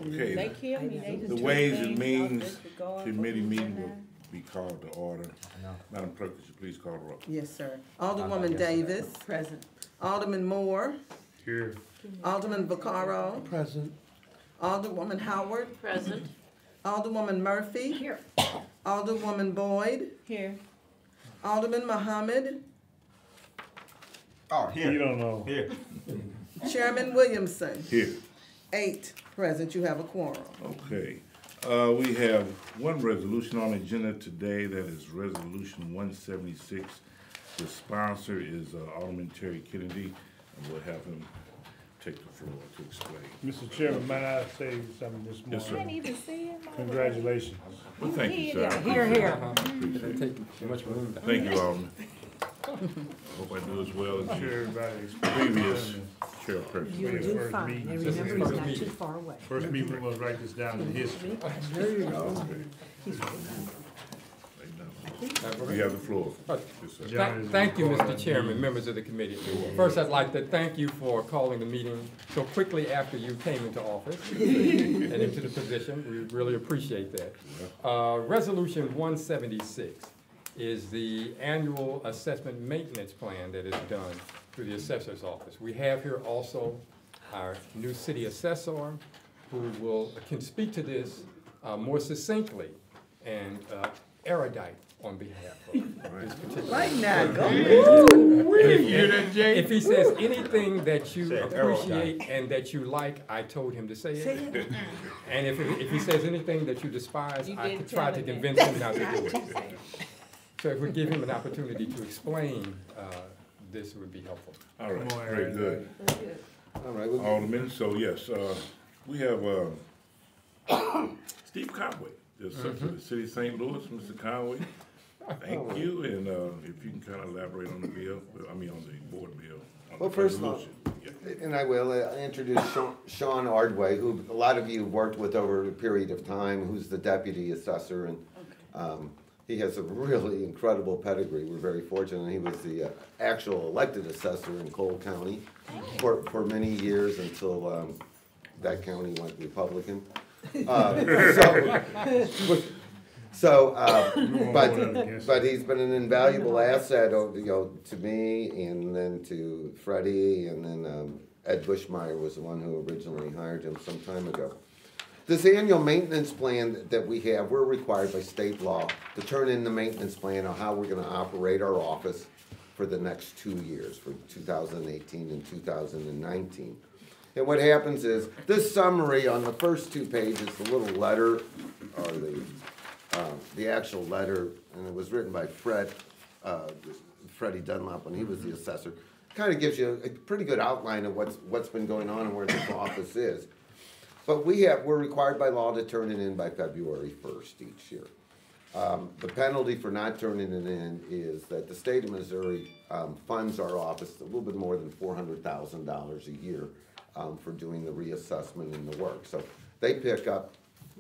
Okay, They kill me, they just the do Ways things and off Means disregard Committee for meeting who's will be called to order. Madam Clerk, could you please call the roll? Yes, sir. Alderwoman Davis. Present. Alderman Moore. Here. Alderman Vaccaro. Present. Alderwoman Howard. Present. Alderwoman Murphy. Here. Alderwoman Boyd. Here. Alderman Muhammad. Oh, You don't know. Here. Chairman Williamson. Here. 8 present. You have a quorum. Okay, we have one resolution on the agenda today, that is Resolution 176. The sponsor is Alderman Terry Kennedy, and we'll have him take the floor to explain. Mr. Chairman, might I say something this morning? Yes, sir. Can't even see it. Congratulations. Well, thank you, sir. Here, here. Appreciate it. Take too much room. Thank you, Alderman. Hope I do as well I'm as sure the everybody previous experienced chairperson. You'll do fine. And remember, he's not too far away. First meeting, we're gonna write this down in history. There you go. You have the floor. Yes, sir. Thank you, Mr. Chairman, members of the committee. First, I'd like to thank you for calling the meeting so quickly after you came into office and into the position. We really appreciate that. Resolution 176 is the annual assessment maintenance plan that is done through the assessor's office. We have here also our new city assessor who can speak to this more succinctly and erudite on behalf of this particular. Right now, go. If he says anything that you appreciate and that you like, I told him to say it. And if he says anything that you despise, I could try to convince him not to do it. So if we give him an opportunity to explain, this would be helpful. All right, very good. All right. Alderman, so yes, we have Steve Conway, the Assessor of the City of St. Louis. Mr. Conway, thank you, and if you can kind of elaborate on the bill, on the board bill. Well, first of all, and I will introduce Sean Ardway, who a lot of you have worked with over a period of time, who's the deputy assessor, and he has a really incredible pedigree. We're very fortunate. He was the actual elected assessor in Cole County for many years until that county went Republican. But he's been an invaluable asset, to me, and then to Freddie, and then Ed Bushmeyer was the one who originally hired him some time ago. This annual maintenance plan that we have, we're required by state law to turn in the maintenance plan on how we're going to operate our office for the next 2 years, for 2018 and 2019. And what happens is, this summary on the first 2 pages, the little letter, or the actual letter, and it was written by Freddie Dunlop when he was the assessor, kind of gives you a pretty good outline of what's been going on and where this office is. But we're required by law to turn it in by February 1st each year. The penalty for not turning it in is that the state of Missouri funds our office a little bit more than $400,000 a year for doing the reassessment and the work. So they pick up,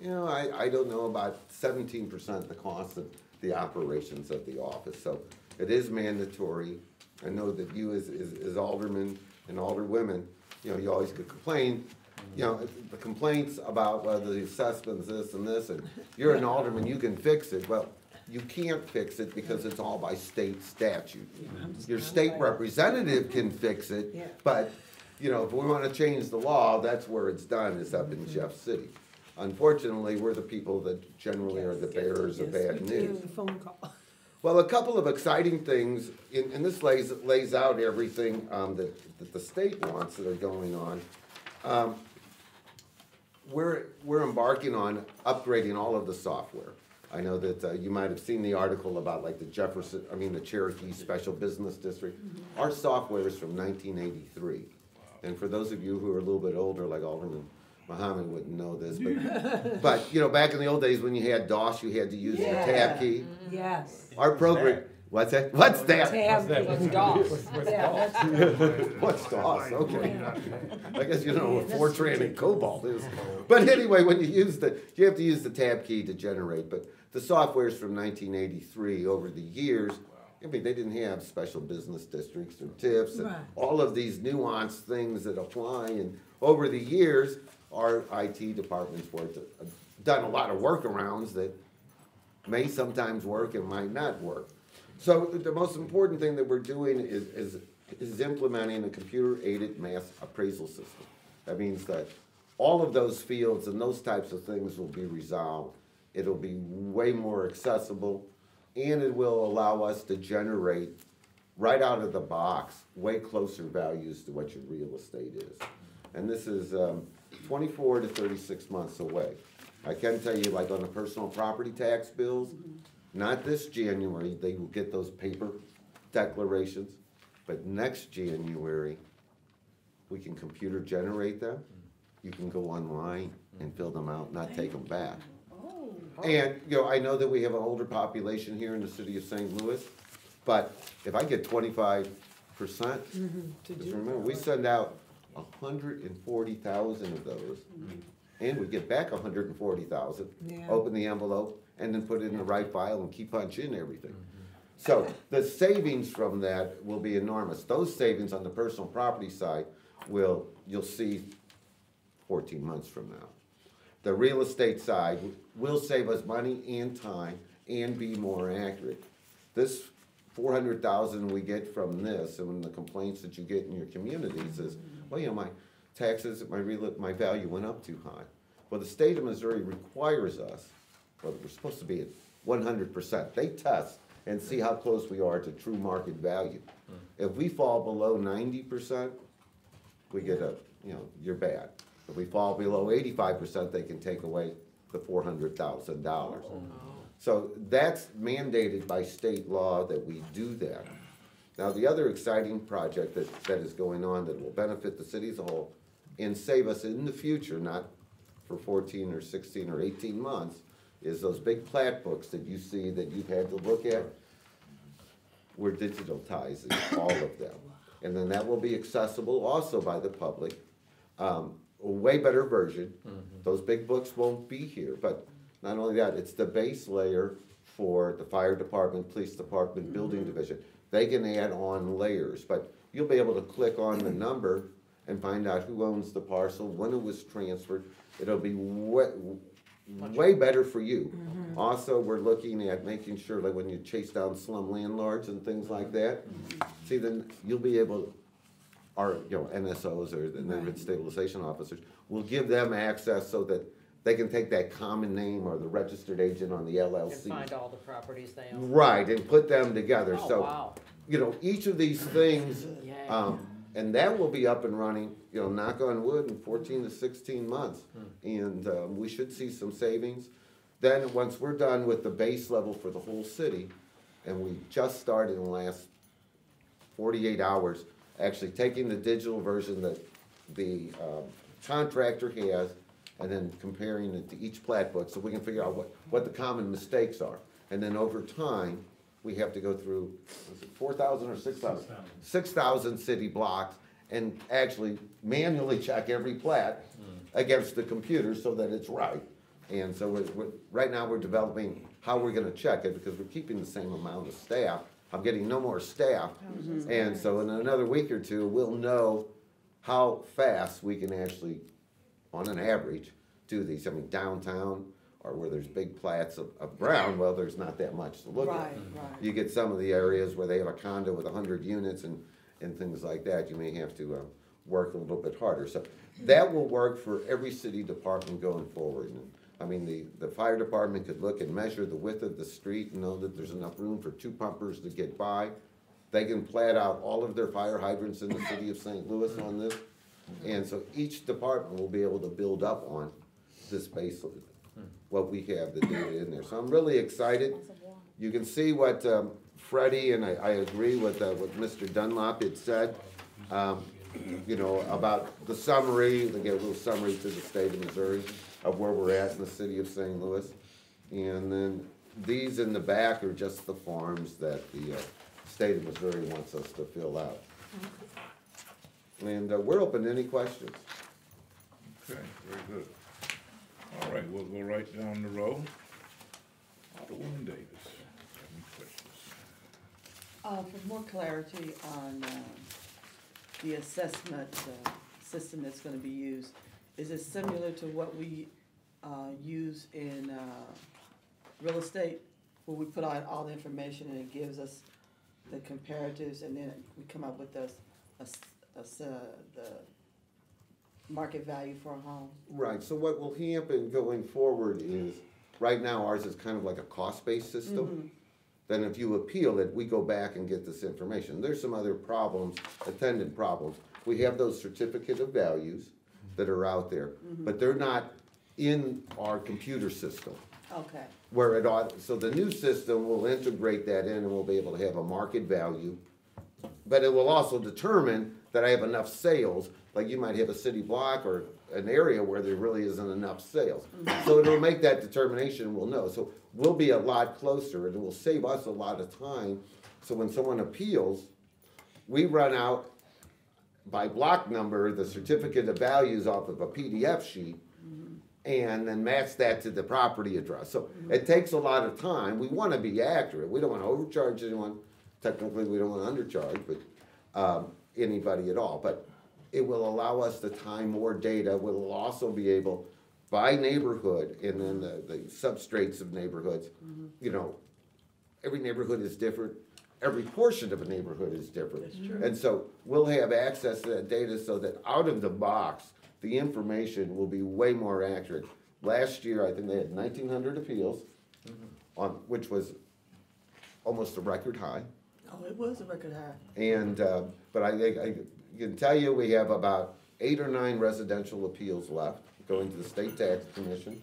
I don't know, about 17% of the cost of the operations of the office. So it is mandatory. I know that you as aldermen and alderwomen, you always could complain. The complaints about whether the assessment's this and this, and you're an alderman, you can fix it. Well, you can't fix it because it's all by state statute. Your state representative can fix it, but, if we want to change the law, that's where it's done, is up in Jeff City. Unfortunately, we're the people that generally are the bearers of bad news. Well, a couple of exciting things, and this lays out everything that the state wants that are going on. We're embarking on upgrading all of the software. I know that you might have seen the article about like the Cherokee Special Business District. Our software is from 1983. And for those of you who are a little bit older, like Alderman Muhammad wouldn't know this, but back in the old days when you had DOS, you had to use the tab key. Yes. Our program, what's that? What's that? Tab key. What's DOS? What's DOS? Okay. I guess you know what Fortran and Cobalt is. But anyway, when you have to use the tab key to generate. But the software is from 1983. Over the years, they didn't have special business districts or TIFs and all of these nuanced things that apply. And over the years, our IT department's done a lot of workarounds that may sometimes work and might not work. So the most important thing that we're doing is implementing a computer-aided mass appraisal system. That means that all of those fields and those types of things will be resolved. It'll be way more accessible, and it will allow us to generate, right out of the box, way closer values to what your real estate is. And this is 24 to 36 months away. I can tell you, like on the personal property tax bills, not this January, they will get those paper declarations, but next January, we can computer generate them. You can go online and fill them out, not take them back. And, you know, I know that we have an older population here in the city of St. Louis, but if I get 25%, just remember, we send out 140,000 of those, and we get back 140,000, open the envelope, and then put it in the right file and keep punching everything. So the savings from that will be enormous. Those savings on the personal property side you'll see 14 months from now. The real estate side will save us money and time and be more accurate. This 400,000 we get from this, and the complaints that you get in your communities is, well, you know, my taxes, my value went up too high. Well, the state of Missouri requires us, well, we're supposed to be at 100%. They test and see how close we are to true market value. If we fall below 90%, we get you're bad. If we fall below 85%, they can take away the $400,000. So that's mandated by state law that we do that. Now, the other exciting project that is going on that will benefit the city as a whole and save us in the future, not for 14 or 16 or 18 months, is those big plat books that you see that you've had to look at. We're digitalizing all of them. And then that will be accessible also by the public. A way better version. Those big books won't be here, but not only that, it's the base layer for the fire department, police department, building division. They can add on layers, but you'll be able to click on the number and find out who owns the parcel, when it was transferred. It'll be way better for you. Also, we're looking at making sure, like when you chase down slum landlords and things like that, see, then you'll be able, our NSOs or the neighborhood stabilization officers, will give them access so that they can take that common name or the registered agent on the LLC. And find all the properties they own. Right, and put them together. Oh, So, wow. each of these things, Yay. and that will be up and running, knock on wood, in 14 to 16 months. And we should see some savings. Then, once we're done with the base level for the whole city, and we just started in the last 48 hours, actually taking the digital version that the contractor has, and then comparing it to each plat book so we can figure out what the common mistakes are. And then over time, we have to go through, was it 4,000 or 6,000? 6,000 city blocks and actually manually check every plat against the computer so that it's right. And so right now we're developing how we're gonna check it because we're keeping the same amount of staff. I'm getting no more staff. And so in another week or two, we'll know how fast we can actually, on an average, do these. I mean, downtown or where there's big plats of ground, well, there's not that much to look at. Right. You get some of the areas where they have a condo with 100 units and things like that, you may have to work a little bit harder. So that will work for every city department going forward. And, I mean, the fire department could look and measure the width of the street and know that there's enough room for 2 pumpers to get by. They can plat out all of their fire hydrants in the city of St. Louis on this. And so each department will be able to build up on this base, what we have the data in there. So I'm really excited. You can see what Freddie, and I agree with what Mr. Dunlop had said, about the summary. They get a little summary to the state of Missouri of where we're at in the city of St. Louis. And then these in the back are just the forms that the state of Missouri wants us to fill out. And we're open to any questions. Okay, very good. All right, we'll go right down the row. Alderwoman Davis, any questions? For more clarity on the assessment system that's gonna be used, is it similar to what we, use in, real estate? Where we put out all the information and it gives us the comparatives and then we come up with the market value for a home? Right, so what will happen going forward is, right now ours is kind of like a cost-based system. Then if you appeal it, we go back and get this information. There's some other problems, attendant problems. We have those certificate of values that are out there, but they're not in our computer system. Okay, Where it ought, so the new system will integrate that in and we'll be able to have a market value. But it will also determine that I have enough sales, like you might have a city block or an area where there really isn't enough sales. So it'll make that determination, we'll know. So we'll be a lot closer and it will save us a lot of time. So when someone appeals, we run out by block number, the certificate of values off of a PDF sheet, and then match that to the property address. So it takes a lot of time. We want to be accurate. We don't want to overcharge anyone. Technically, we don't want to undercharge, but anybody at all. But it will allow us to time more data. We'll also be able, by neighborhood, and then the substrates of neighborhoods, you know, every neighborhood is different. Every portion of a neighborhood is different. That's true. And so we'll have access to that data so that out of the box, the information will be way more accurate. Last year, I think they had 1,900 appeals, on, which was almost a record high. oh, it was a record high. And, but I can tell you, we have about 8 or 9 residential appeals left, going to the State Tax Commission.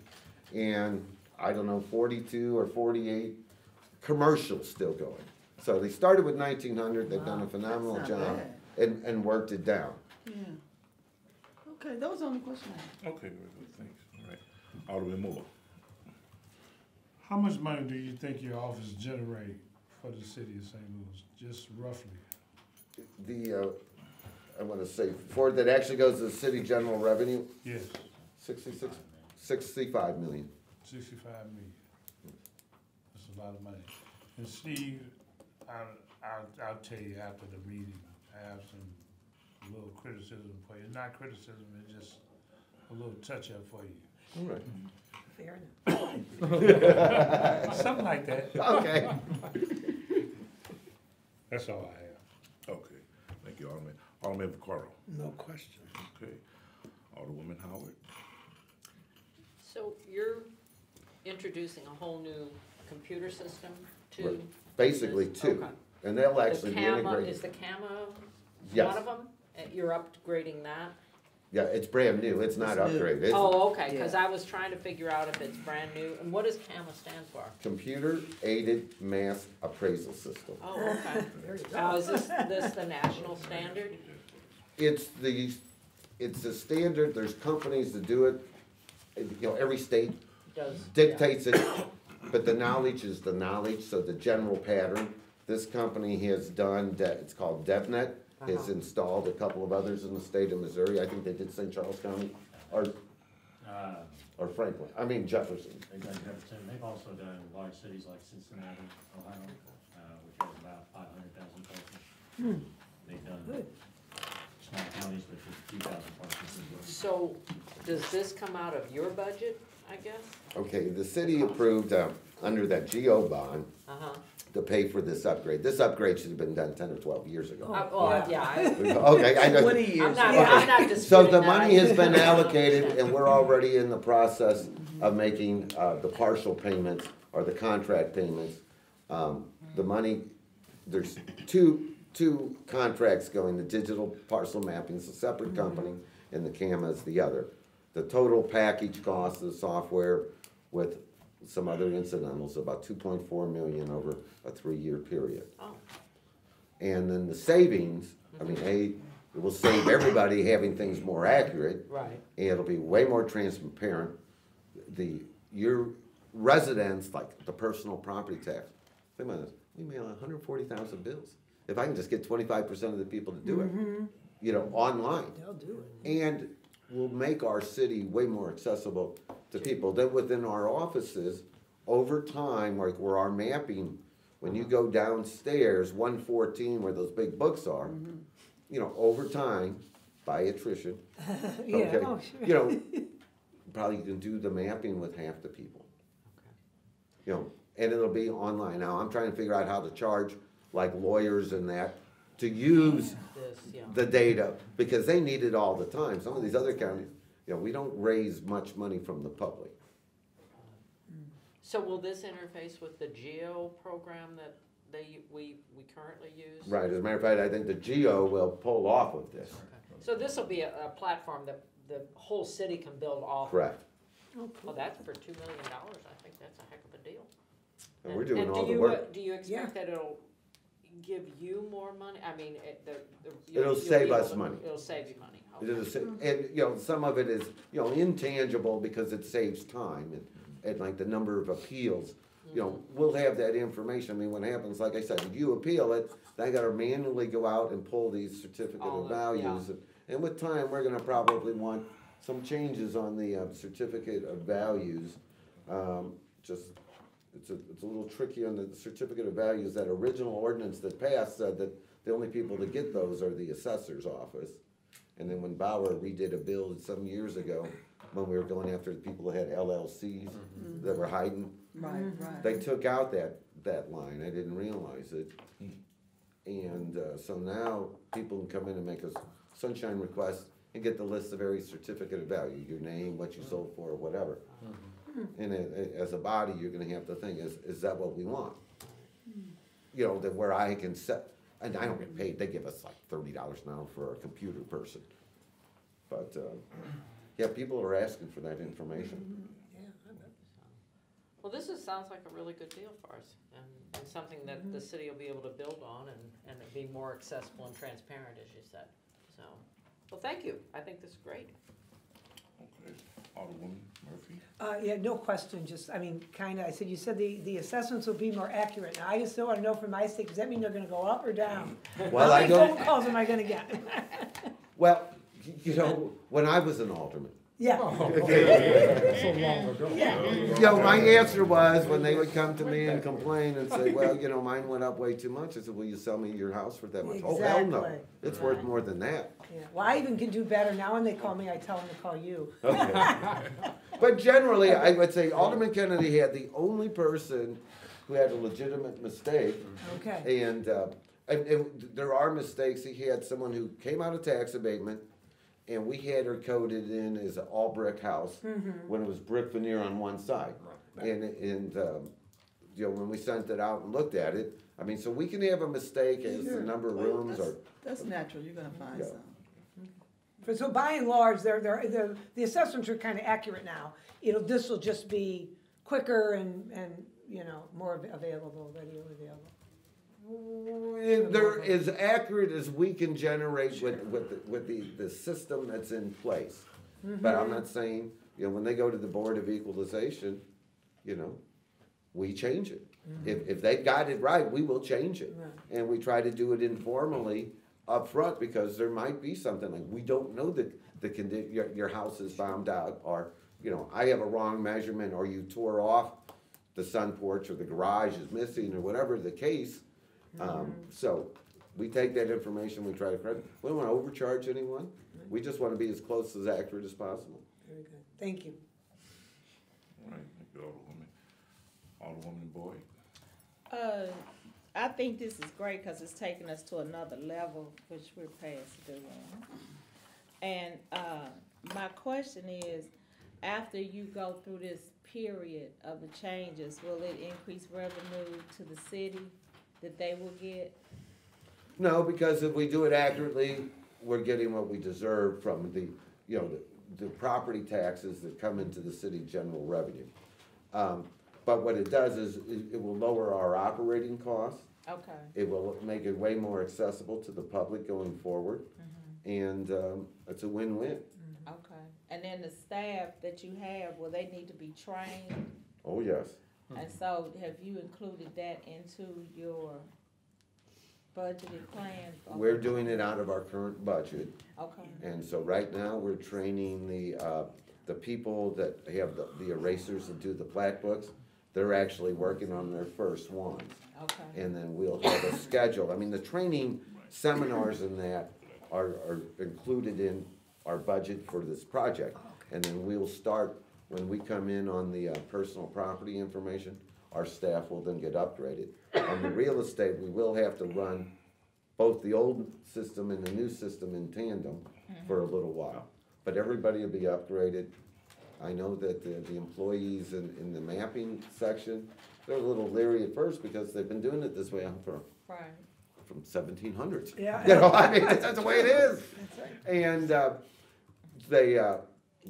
And I don't know, 42 or 48 commercials still going. So they started with 1,900, they've done a phenomenal That's not job bad. and worked it down. Yeah. Okay, that was the only question I had. Okay, very good, thanks. All right. Alderman Moore. How much money do you think your office generate for the city of St. Louis, just roughly? The, I wanna say, for that actually goes to the city general revenue, Yes, 65 million. 65 million. That's a lot of money. And Steve, I'll tell you after the meeting, I have some little criticism for you. Not criticism, it's just a little touch-up for you. All right. Fair enough. Something like that. Okay. That's all I have. Okay, thank you, Alderman. Alderman Vaccaro. No question. Okay. Alderwoman Howard. So you're introducing a whole new computer system to? Right. Basically this? 2. Okay. And they'll The actually be CAMA, integrated. is the CAMA Yes. one of them? You're upgrading that? Yeah, it's brand new, it's not It's new. upgraded. It's Oh, okay, cause Yeah. I was trying to figure out if it's brand new, and what does CAMA stand for? Computer Aided Mass Appraisal System. Oh, okay. Now, is this the national standard? It's the standard, there's companies that do it, you know, every state Does. dictates it, but the knowledge is the knowledge, so the general pattern. This company has done, it's called DevNet, has installed a couple of others in the state of Missouri. I think they did St. Charles County, or Franklin, I mean Jefferson. They've done Jefferson, they've also done large cities like Cincinnati, Ohio, which has about 500,000 persons. They've done small counties with just 2,000 persons as well. So, does this come out of your budget, I guess? Okay, the city approved, under that GO bond, Uh-huh. to pay for this upgrade. This upgrade should have been done 10 or 12 years ago. Yeah, Okay, I know. 20 I'm years. not, Yeah. I'm not disputing So the that. money has been allocated, and we're already in the process of making the partial payments, or the contract payments. The money, there's two contracts going, the digital parcel mapping is a separate company, and the CAMA is the other. The total package cost of the software with some other incidentals, about 2.4 million over a 3-year period. Oh, And then the savings, I mean, it will save everybody having things more accurate. right. And it'll be way more transparent. Your residents, like the personal property tax, think about this, we mail 140,000 bills. If I can just get 25% of the people to do it, you know, online. They'll do it. And will make our city way more accessible to people. Then within our offices, over time, like where our mapping, when you go downstairs, 114, where those big books are, you know, over time, by attrition. Yeah, Okay. oh, sure. You know, probably you can do the mapping with half the people. You know, and it'll be online. Now, I'm trying to figure out how to charge, like lawyers and that, to use This, yeah. the data, because they need it all the time. Some of these other counties, you know, we don't raise much money from the public. So will this interface with the GEO program that we currently use? Right, as a matter of fact, I think the GEO will pull off of this. Okay. So this will be a platform that the whole city can build off of? Correct. Well, that's for $2 million, I think that's a heck of a deal. And we're doing all the do you, work. do you expect that it'll give you more money? I mean, It'll save us money. It'll save you money, It'll okay. sa- And, you know, some of it is, you know, intangible because it saves time and like the number of appeals. You know, we'll have that information. I mean, what happens, like I said, if you appeal it, they gotta manually go out and pull these certificate All of the- values. And with time, we're gonna probably want some changes on the certificate of values. Just, it's a little tricky on the certificate of values. That original ordinance that passed said that the only people that get those are the assessor's office. And then when Bauer redid a bill some years ago, when we were going after the people that had LLCs that were hiding, Right, right. they took out that line. I didn't realize it. And so now people can come in and make a sunshine request and get the list of every certificate of value, your name, what you sold for, whatever. And as a body, you're gonna have to think, is that what we want? You know, that where I can set, and I don't get paid, they give us like $30 an hour for a computer person. But, yeah, people are asking for that information. Well, sounds like a really good deal for us, and something that the city will be able to build on and it'd be more accessible and transparent, as you said. So, well, thank you. I think this is great. Okay, Alderwoman Murphy? Yeah, no question, just, I mean, kinda, I said, you said the assessments will be more accurate. Now, I just still wanna know for my sake, does that mean they're gonna go up or down? Well, How I many don't, phone calls am I gonna get? well, you know, when I was an alderman, Yeah, So long ago. you know, my answer was, when they would come to me and complain and say, well, you know, mine went up way too much, I said, will you sell me your house for that much? Oh, hell no, Exactly. it's worth more than that. yeah, well, I even can do better, now when they call me, I tell them to call you. But generally, I would say Alderman Kennedy had the only person who had a legitimate mistake. Okay, And there are mistakes. He had someone who came out of tax abatement, and we had her coded in as an all brick house when it was brick veneer on one side. And you know, when we sent it out and looked at it, I mean, so we can have a mistake as the number of rooms or. That's natural, you're gonna find Yeah. some. so by and large, the assessments are kinda accurate now. This will just be quicker and, you know, more available, readily available. They're as accurate as we can generate with the system that's in place. But I'm not saying, you know, when they go to the Board of Equalization, you know, we change it. If they've got it right, we will change it. Right. And we try to do it informally up front, because there might be something like, we don't know that your house is found out, or, you know, I have a wrong measurement, or you tore off the sun porch, or the garage is missing, or whatever the case. So we take that information, we try to correct. We don't want to overcharge anyone. We just want to be as close as accurate as possible. Very good, thank you. All right, thank you, Alderwoman Boyd? I think this is great because it's taking us to another level, which we're past doing. And my question is, after you go through this period of the changes, will it increase revenue to the city that they will get? No, because if we do it accurately, we're getting what we deserve from the, you know, the property taxes that come into the city general revenue. But what it does is it will lower our operating costs. Okay. It will make it way more accessible to the public going forward. And it's a win-win. Okay. And then the staff that you have, will they need to be trained? Oh, yes. And so have you included that into your budgeted plan? We're doing it out of our current budget. Okay. And so right now, we're training the people that have the erasers that do the plat books. They're actually working on their first ones. Okay. And then we'll have a schedule. I mean, the training seminars and that are included in our budget for this project. And then we'll start, when we come in on the personal property information, our staff will then get upgraded. On the real estate, we will have to run both the old system and the new system in tandem for a little while. But everybody will be upgraded. I know that the employees in the mapping section, they're a little leery at first because they've been doing it this way from Right. 1700s. Yeah. You know, I mean, that's the way it is. That's right. And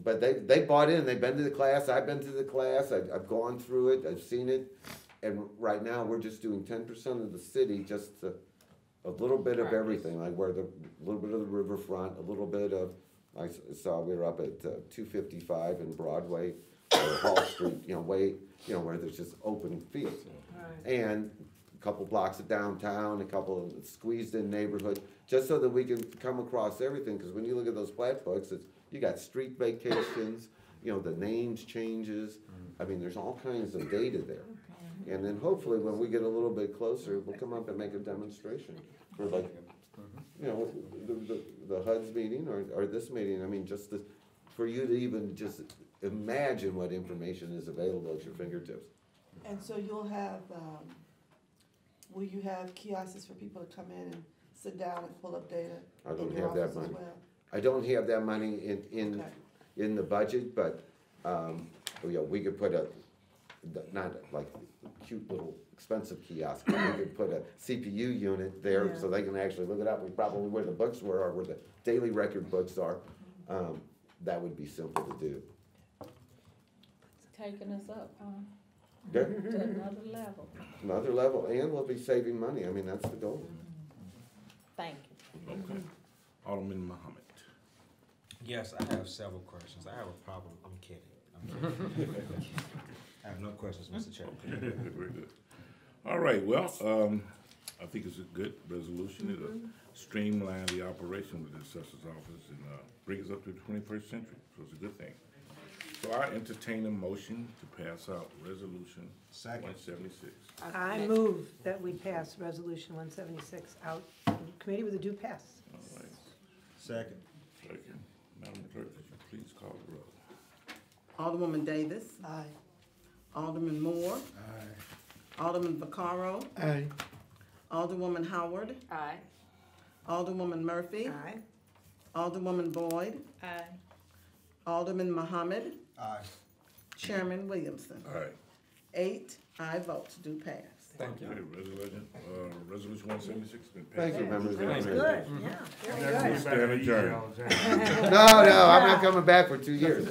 but they bought in. They've been to the class. I've been to the class. I've gone through it. I've seen it. And right now, we're just doing 10% of the city, just a little bit of everything, like where a little bit of the riverfront, a little bit of. I saw we were up at 255 in Broadway, or Hall Street. Where there's just open fields, Right. and a couple blocks of downtown, a couple of squeezed-in neighborhoods, just so that we can come across everything. Because when you look at those plat books, you got street vacations, the names changes. I mean, there's all kinds of data there. And then hopefully, when we get a little bit closer, we'll come up and make a demonstration for the HUD's meeting or this meeting. I mean, for you to even just imagine what information is available at your fingertips. And so you'll have, will you have kiosks for people to come in and sit down and pull up data? I don't in your have that office as money. well? I don't have that money Okay. in the budget, but, we could put not like a cute little expensive kiosk, but we could put a CPU unit there Yeah. so they can actually look it up. We probably where the books were or where the daily record books are. That would be simple to do. Taking us up, huh? Yeah, To another level. another level, and we'll be saving money. I mean, that's the goal. Thank you. Okay. Alderman Muhammad. Yes, I have several questions. I have a problem. I'm kidding. I have no questions, Mr. Chairman. Okay, very good. All right, well, I think it's a good resolution. It'll streamline the operation with the assessor's office and bring us up to the 21st century, so it's a good thing. So I entertain a motion to pass out resolution Second. 176. I move that we pass resolution 176 out in committee with a due pass. All right, Second. second. Madam Clerk, could you please call the roll? Alderwoman Davis. Aye. Alderman Moore. Aye. Alderman Vaccaro. Aye. Alderwoman Howard. Aye. Alderwoman Murphy. Aye. Alderwoman Boyd. Aye. Alderman Muhammad. Aye. Chairman Williamson. All right. 8 aye votes do pass. Thank you. Okay, resolution 176 has been passed. Thank you, members of the Thank you. committee. Good, yeah, very That's good. me better than Stand adjourned. you all the time. No, I'm not coming back for 2 years.